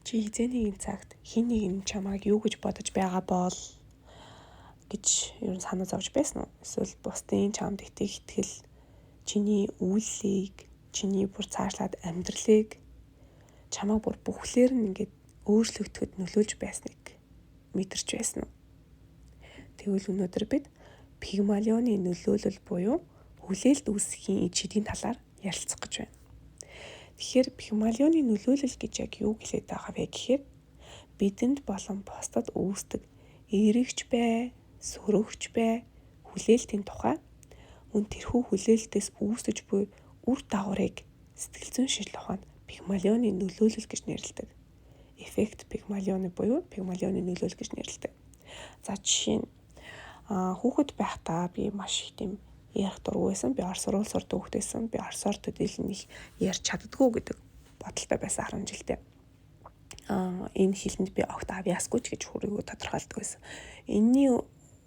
Чи хизээний цагт хин нэг нь чамайг юу гэж бодож байгаа бол гэж ер нь санаа зовж байсан уу? Эсвэл бусдын чамд итгэл чиний үйлсийг, чиний бүр цаашлаад амьдралыг чамайг бүр бүхлээр нь ингээд өөрчлөгдөхөд нөлөөлж байсныг мэдэрч байсан уу? Тэгвэл өнөөдөр бид Пигмалионы нөлөөлөл буюу хүлээлт үүсгэхийн эд шидийн талаар ярилцах гэж байна. Тэгэхээр Пигмалионы нөлөөлөл гэж яг юу гэлээд байгаа вэ гэхээр бидэнд болон бусдад үүсдэг эрэгч бай, сөрөгч бай, хүлээлтийн тухай мөн тэрхүү хүлээлтээс үүсэж буй үр дагаврыг сэтгэл зүйн шинжилгээ ухаанд Пигмалионы нөлөөлөл гэж нэрлэдэг. Эффект Пигмалионы буюу Пигмалионы нөлөөлөл гэж нэрлэдэг. За жишээ нь хүүхэд байхдаа би маш их тийм ярих дургүй байсан. Би ор сурвал сурдаг хүүхэд байсан. Би орсоор төдийлөн их ярьж чаддгүй гэдэг бодолтой байсан 10 жилдээ. Энэ хэлэнд би огт авьяасгүй ч гэж өөрийгөө тодорхойлдог байсан. Энэний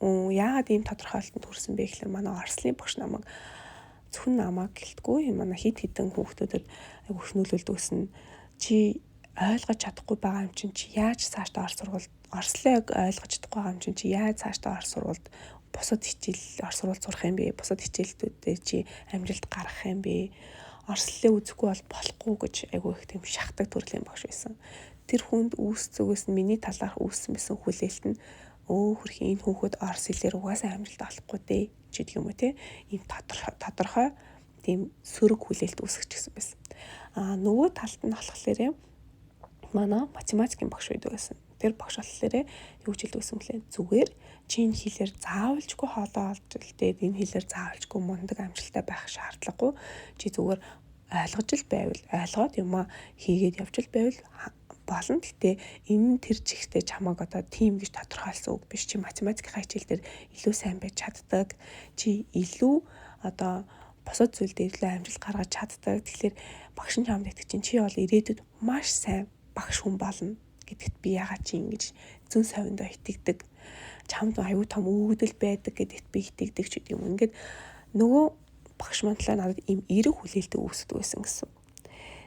яагаад ийм тодорхойлолтод хүрсэн бэ гэхээр манай орслын багш зөвхөн намайг гэлтгүй манай хид хідэн хүүхдүүдэд айгүйх нөлөөлдөг гэсэн. Чи ойлгож чадахгүй байгаа юм чинь чи яаж цаашдаа орслыг ойлгож чадахгүй байгаа юм чинь чи яаж цаашдаа ор сурвалд бусад хичээл ор сурвалд сурах юм бэ? Бусад хичээлүүдээ чи амжилт гаргах юм бэ? Орслыг үзэхгүй бол болохгүй гэж айгүй их тийм шахдаг төрлийн багш байсан. Тэр хүнд үүсцгээс нь миний талаарх үүссэн байсан хүлээлт нь хөрхийн энэ хүүхэд орс хэлээр угаасаа амжилт олохгүй дээ ч гэдэг юм уу те. Ийм тодорхой тийм сөрөг хүлээлт үүсгэж гисэн байсан. Нөгөө талд нь болохоор манай математикийн багш байдаг байсан. Тэр багш болохоор юу гэж хэлдэг байсан бэлээ? Зүгээр чи энэ хэлээр заавалжгүй хоолоо олж илтээд энэ хэлээр заавалжгүй мундаг амжилттай байх шаардлагагүй. Чи зүгээр ойлгож л байвал ойлгоод юмаа хийгээд явж л байвал болно. Гэтэ энэ тэр чигтээ чамайг одоо тим гэж тодорхойлсон үг биш. Чи математикийн хичээл дээр илүү сайн байж чаддаг. Чи илүү одоо босод зүйл дээр илүү амжилт гаргаж чаддаг. Тэгэхээр багш нь чамд итгэж чинь чи бол ирээдүйд маш сайн багш хүн болно гэдэгт би яагаад чи ингэж зүүн совиндоо итгэдэг. Чамд аюу том өгөгдөл байдаг гэдэгт би итгэдэг ч гэдэг юм. Ингээд нөгөө багш мантлаа надад ийм эерэг хүлээлтээ үүсдэг байсан гэсэн.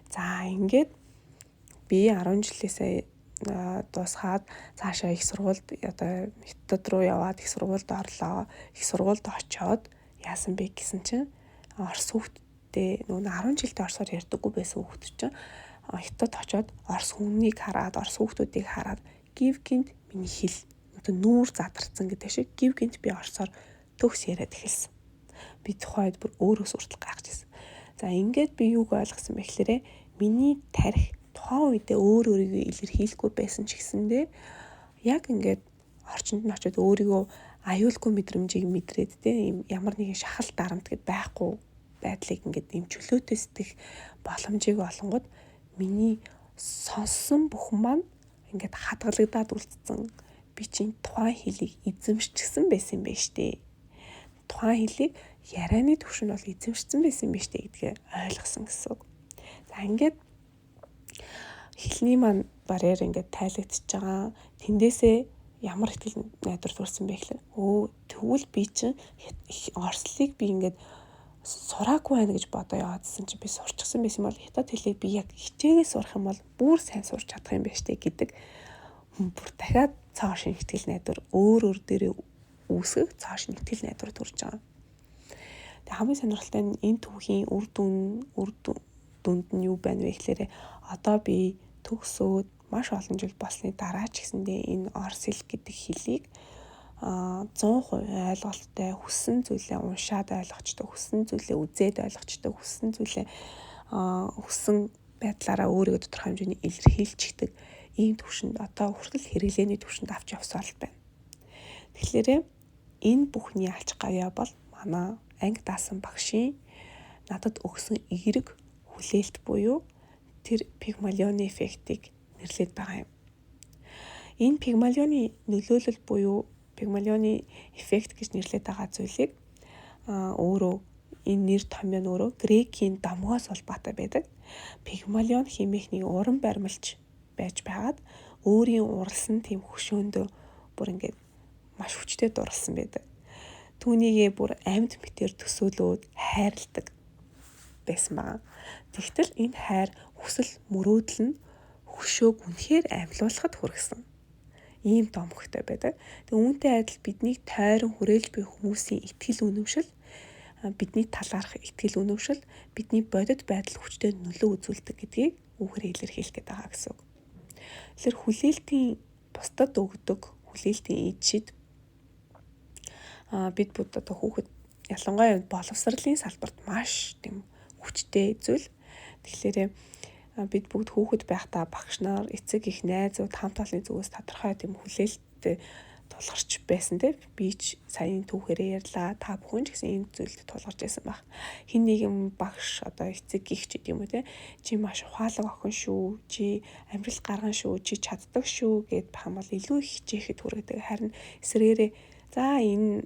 За ингээд би 10 жилээсээ дуусгаад цаашаа их сургуульд одоо метод руу яваад их сургуульд орлоо. Их сургуульд очоод яасан бэ гэсэн чинь орс хүүхдтэй нөгөө 10 жилдээ орсоор ярьдаггүй байсан хүүхд чинь хятад очоод орс хүнийг хараад орс хүүхдүүдийг хараад гівгинт миний хэл одоо нүүр задарсан гэдэг шиг гівгинт би орсоор төгс яриад эхэлсэн. Би тухайд бүр өөрөөс үртэл гайхажсэн. За ингээд би юуг ойлгосон бэ гэхээр миний тарих тухайн үедээ өөрийгөө илэрхийлэхгүй байсан ч гэсэндээ яг ингээд орчинд нь очиод өөрийгөө аюулгүй мэдрэмжийг мэдрээд ийм ямар нэгэн шахалт дарамт гэд байхгүй байдлыг ингээд ийм чөлөөтэй сэтгэх боломжийг олонгод миний сонссон бүхэн маань ингээд хадгалагдаад үлдсэн. Би чинь тухайн хэлийг эзэмшчихсэн байсан юм байна штэ. Тухайн хэлийг ярианы төвшин бол эзэмшсэн байсан юм байна штэ гэдгээ ойлгосон гэсэн үг. За ингээд хэлний маань барьер ингээд тайлагдчихж байгаа. Тэндээсээ ямар ихтгэл найдвар төрсэн бэ гэхээр тэгвэл би чинь орслыг би ингээд сураагүй байна гэж бодоо яваадсэн чинь би сурчихсан байсан бол хятад хэлийг би яг хичээгээ сурах юм бол бүр сайн сурч чадах юм байна штэ гэдэг бүр дахиад цааш ихтгэл найдвар өөр дээрээ үүсгэх цааш ихтгэл найдвар төрж байгаа. Тэг хамгийн сонирхолтой нь энэ түүхийн үр дүнд нь юу байна вэ гэхээр одоо би төгсөөд маш олон жил болсны дараа ч гэсэндээ энэ орс хэл гэдэг хэлийг 100% ойлголттой хүссэн зүйлээ уншаад ойлгочтой, хүссэн зүйлээ үзээд ойлгочтой, хүссэн зүйлээ хүссэн байдлаараа өөрийгөө тодорхой хэмжээний илэрхийлчихдэг ийм төвшөнд одоо хүртэл хэрэглээний төвшөнд авч явсаар л байна. Тэгэхээр энэ бүхний ач гавьяа бол манай анги даасан багшийн надад өгсөн эерэг хүлээлт буюу тэр Пигмалионы эффектийг нэрлэдэг байгаа юм. Энэ Пигмалионы нөлөөлөл буюу Пигмалионы эффект гэж нэрлэдэг байгаа зүйлийг өөрөө энэ нэр томьёо нь өөрөө грекийн домгоос холбоотой байдаг. Пигмалион хэмээх нэг уран баримлч байж байгаад өөрийн уралсан тийм хөшөөндөө бүр ингээд маш хүчтэй дурлсан байдаг. Түүнийгээ бүр амьд мэтэр төсөөлөөд хайрладаг байсан байна. Тэгтэл энэ хайр хүсэл мөрөөдөл нь хөшөөг үнэхээр амьлуулахад хүргэсэн. Ийм домогтой байдаг. Тэгээ үүнтэй адил биднийг тойрон хүрээлж буй хүмүүсийн итгэл үнэмшил, бидний талаарх итгэл үнэмшил бидний бодит байдал хүчтэй нөлөө үзүүлдэг гэдгийг үүгээр илэрхийлэх гээд байгаа гэсэн үг. Тэгэхээр хүлээлтийн бусдад өгдөг хүлээлтийн эд шид бид бүгд одоо хүүхэд ялангуяа боловсролын салбарт маш тийм хүчтэй зүйл. Тэгэхээр бид бүгд хүүхэд байхдаа багш нар, эцэг их найзууд, хамт олонны зүгээс тодорхой тийм хүлээлттэй тулгарч байсан тийм. Би ч саяны түүхээрээ ярьлаа. Та бүхэн ч гэсэн энэ зүйлд тулгарч байсан баг. Хин нэгэн багш одоо эцэг их ч гэдэг юм уу тийм. Чи маш ухаалаг охин шүү. Чи амьдрал гарган шүү. Чи чаддаг шүү гэд байх юм бол илүү их хичээхэд хүргэдэг. Харин эсрэгээрээ за энэ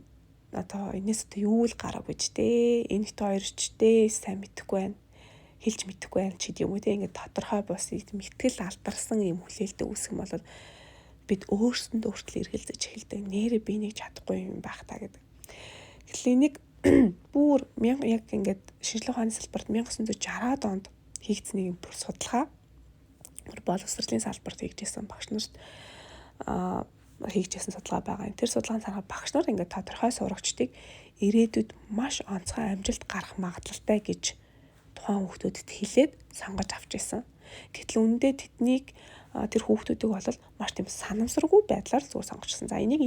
одоо энэс одоо юу л гарав гэж те. Энэ их хоёр ч те сайн мэдэхгүй байна. Хэлж мэдэхгүй байна ч гэдэг юм уу те. Ингээд тодорхой бос мэтгэл алдарсан юм хүлээлттэй үүсэх юм бол бид өөрсөндөө хүртэл эргэлзэж эхэлдэг. Нэрээ би нэг чадахгүй юм байх та гэдэг. Тэгэхээр энийг бүр яг ингээд шинжлэх ухааны салбарт 1960-аад онд хийгдсэн нэг бүр судалгаа боловсролын салбарт хийгдсэн багш нарт хийгдсэн судалгаа байгаа. Тэр судалгаанд харахад багш нар ингээд тодорхой сурагчдыг ирээдүйд маш онцгой амжилт гарах магадлалтай гэж тухайн хүүхдүүдэд хэлээд сонгож авч ирсэн. Гэтэл үүндээ тэднийг тэр хүүхдүүдийг бол маш тийм санамсаргүй байдлаар зүгээр сонгочихсон. За энийг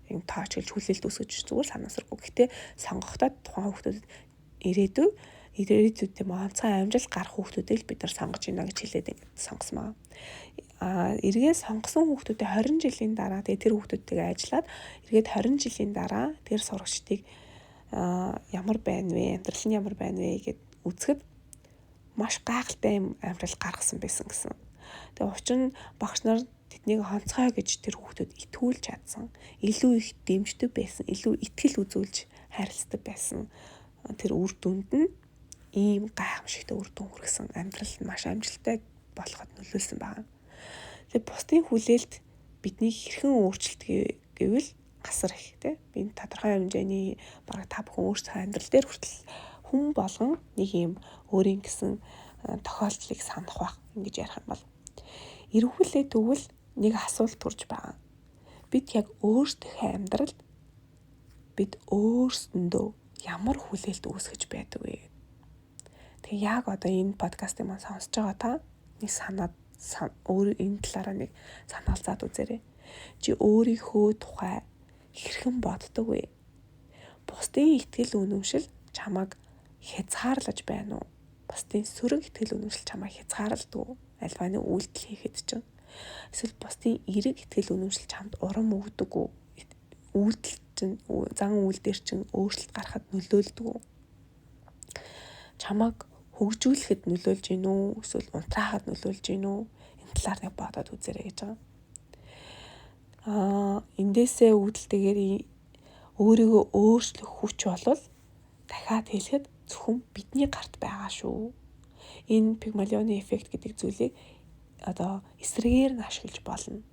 юм тооч хэлж хүлээлт үүсгэж зүгээр санамсаргүй. Гэхдээ сонгохдоо тухайн хүүхдүүдэд ирээдүйд тийм онцгой амжилт гарах хүүхдүүдийг бид нар сонгож байна гэж хэлээд ингээд сонгосон маа. Эргээд сонгосон хүүхдүүдээ 20 жилийн дараа тэгээ тэр хүүхдүүдтэйгээ ажиллаад эргээд 20 жилийн дараа тэр сурагчдыг ямар байна вэ? Амьдрал нь ямар байна вэ гэд үзэхэд маш гайхалтай юм амьдрал гаргасан байсан гэсэн. Тэгээ учир нь багш нар тэднийг онцгой гэж тэр хүүхдүүд итгүүлж чадсан. Илүү их дэмждэг байсан, илүү итгэл үзүүлж харилцдаг байсан. Тэр үр дүнд нь ийм гайхамшигтай үр дүн хүргэсэн. Амьдрал нь маш амжилттай болоход нөлөөлсөн байна. Тэгээ бусдын хүлээлт бидний хэрхэн өөрчлөлт гэвэл асар их тийм. Энэ тодорхой хэмжээний бараг та бүхэн өөрсдөө амьдрал дээр хүртэл хүн болгон нэг юм өөрийн гэсэн тохиолдлыг санах байх. Ингэж ярих юм бол эргүүлээ тэгвэл нэг асуулт төрж байгаа. Бид яг өөрсдийнхөө амьдралд бид өөрсөндөө ямар хүлээлт үүсгэж байдаг вэ? Тэгээ яг одоо энэ подкастыг маань сонсож байгаа та нэг өөр энэ талаараа нэг санаалзаад үзээрэй. Чи өөрийнхөө тухай хэрхэн боддог вэ? Бусдын итгэл үнэмшил чамайг хязгаарлаж байна уу? Бусдын сөрөг итгэл үнэмшил чамайг хязгаарладаг уу? Альваны үйлдэл хийхэд чинь. Эсвэл бусдын эерэг итгэл үнэмшил чамд урам өгдөг үү? Үйлдэл чинь зан үйл дээр чинь өөрчлөлт гарахад нөлөөлдөг үү? Чамайг хөгжүүлэхэд нөлөөлж гин үү? Эсвэл унтраахад нөлөөлж гин үү? Энэ талаар нэг бодоод үзээрэй гэж байгаа. Эндээсээ үүдэлтэйгээр өөрийгөө өөрчлөх хүч болвол дахиад хэлэхэд зөвхөн бидний гарт байгаа шүү. Энэ Пигмалионы эффект гэдэг зүйлийг одоо эсрэгээр нь ашиглаж болно.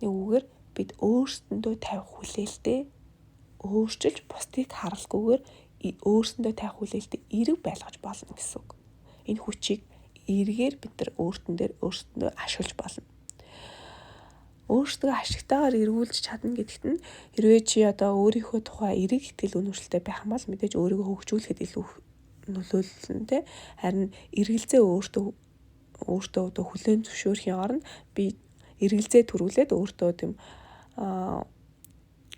Нэг үгээр бид өөрсөндөө тавих хүлээлтээ өөрчилж бусдыг харалгүйгээр өөрсөндөө тавих хүлээлтээ эерэг байлгаж болно гэсэн үг. Энэ хүчийг эргээр бид нар өөрсөндөө ашиглаж болно. Өөрсдөө ашигтайгаар эргүүлж чадна гэдэгт нь хэрвээ чи одоо өөрийнхөө тухай эерэг итгэл үнэмшилтэй байх юм бол мэдээж өөрийгөө хөгжүүлэхэд илүү нөлөөлнө тэ. Харин эргэлзээ өөртөө хүлээн зөвшөөрхийн оронд би эргэлзээ төрүүлээд өөртөө тийм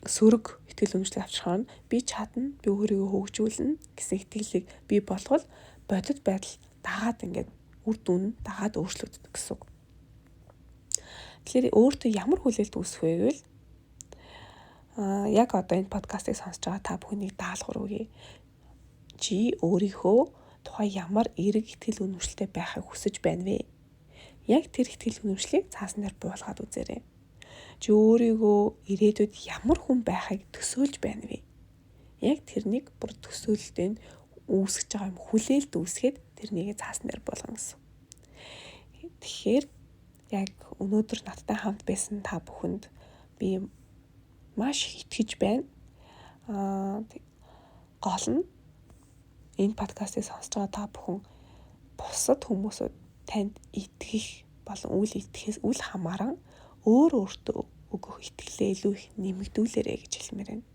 сөрөг итгэл үнэмшлийг авчрахаар би чадна, би өөрийгөө хөгжүүлнэ гэсэн итгэлийг бий болгол бодит байдал дагаад ингээд үр дүн дагаад өөрчлөгддөг гэсэн үг. Тэгэхээр өөртөө ямар хүлээлт үүсэх вэ гэвэл яг одоо энэ подкастыг сонсож байгаа та бүхнийг даалгавар өгье. Чи өөрийнхөө тухай ямар эерэг итгэл үнэмшилтэй байхыг хүсэж байна вэ? Яг тэр итгэл үнэмшлийг цаасан дээр буулгаад үзээрэй. Чи өөрийгөө ирээдүйд ямар хүн байхыг төсөөлж байна вэ? Яг тэрнийг бүр төсөөлөлтөнд үүсгэж байгаа юм хүлээлт үүсгээд тэрнийг цаасан дээр буулгана гэсэн. Тэгэхээр яг өнөөдөр надтай хамт байсан та бүхэнд би маш итгэж байна. Гол нь энэ подкастыг сонсож байгаа та бүхэн бусад хүмүүсүүд танд итгэх болон үл хамааран өөртөө өгөх итгэлээ илүү их нэмэгдүүлээрэй гэж хэлмээр байна.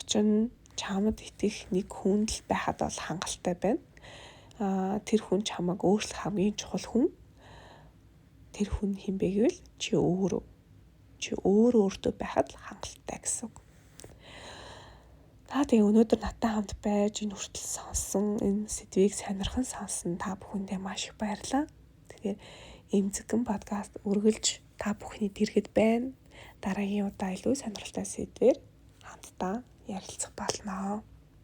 Учир нь чамд итгэх нэг хүн л байхад бол хангалттай байна. Тэр хүн чамайг өөрчлөх хамгийн чухал хүн. Тэр хүн хэн бэ гэвэл чи өөрөө. Чи өөртөө байхад л хангалттай гэсэн үг. Тэгээ өнөөдөр надтай хамт байж энэ хүртэл сонссон энэ сэдвийг сонирхон сонсон та бүхэндээ маш их баярлалаа. Тэгэхээр эмзэгэн подкаст үргэлж та бүхний дэргэд байна. Дараагийн удаа илүү сонирхолтой сэдвээр хамтдаа ярилцах болно.